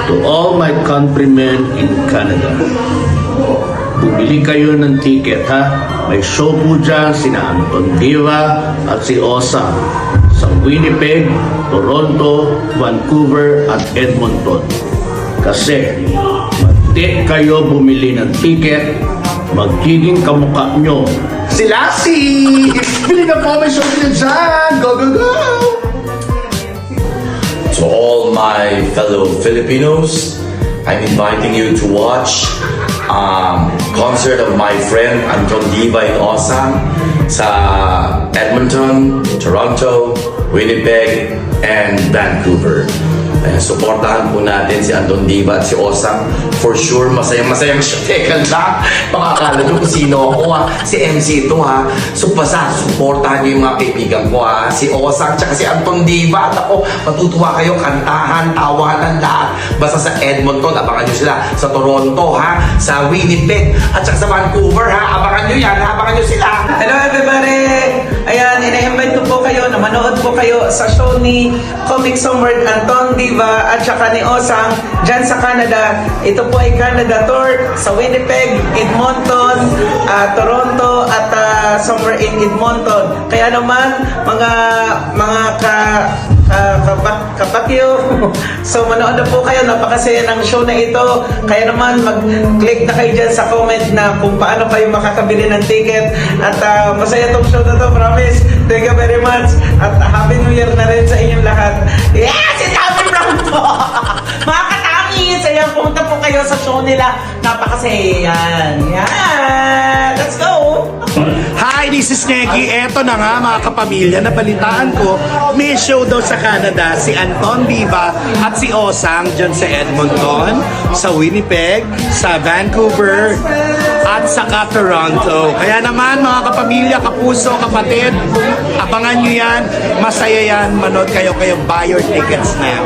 To all my countrymen in Canada, bumili kayo ng ticket ha. May show po dyan sina Anton Diva at si Osang sa Winnipeg, Toronto, Vancouver at Edmonton. Kasi mati kayo bumili ng ticket, magiging kamukha nyo si Lassie! Bili na po, may show nyo dyan! Go, go, go! To all my fellow Filipinos, I'm inviting you to watch concert of my friend Anton Diva in Osang sa Edmonton, Toronto, Winnipeg, and Vancouver. Supportahan po natin si Anton Diva at si Osang. For sure, masayang siya. Teka lang, makakala nyo kung sino ako ha. Si MC ito ha. So basta, supportahan nyo yung mga kaibigan ko ha. Si Osang, tsaka si Anton Diva. At ako, matutuwa kayo, kantahan, tawanan, lahat. Basta sa Edmonton, abangan nyo sila. Sa Toronto ha. Sa Winnipeg, at tsaka sa Vancouver ha. Abangan nyo yan, abangan nyo sila. Hello everybody! Ayan, ina-invite ko po kayo na manood po kayo sa show ni Comic Songbird Anton Diva at saka ni Osang dyan sa Canada. Ito po ay Canada tour sa Winnipeg, Edmonton, Toronto at somewhere in Edmonton. Kaya naman mga kapatyo, so manood na po kayo, napakasaya ng show na ito. Kaya naman mag-click na kayo dyan sa comment na kung paano kayo makakabili ng ticket. At masaya tong show na to, promise. Thank you very much. At Happy New Year na rin sa inyong lahat. Yes! It's Happy Brown po! Mga katangis! Ayan, pumunta po kayo sa show nila. Napakasaya yan. Yan! Let's go! Hi, this is Negi. Eto na nga mga kapamilya, nabalitaan ko, may show daw sa Canada si Anton Diva at si Osang dyan sa Edmonton, sa Winnipeg, sa Vancouver, at sa Toronto. Kaya naman mga kapamilya, kapuso, kapatid, abangan nyo yan, masaya yan, manood kayo, buy your tickets na.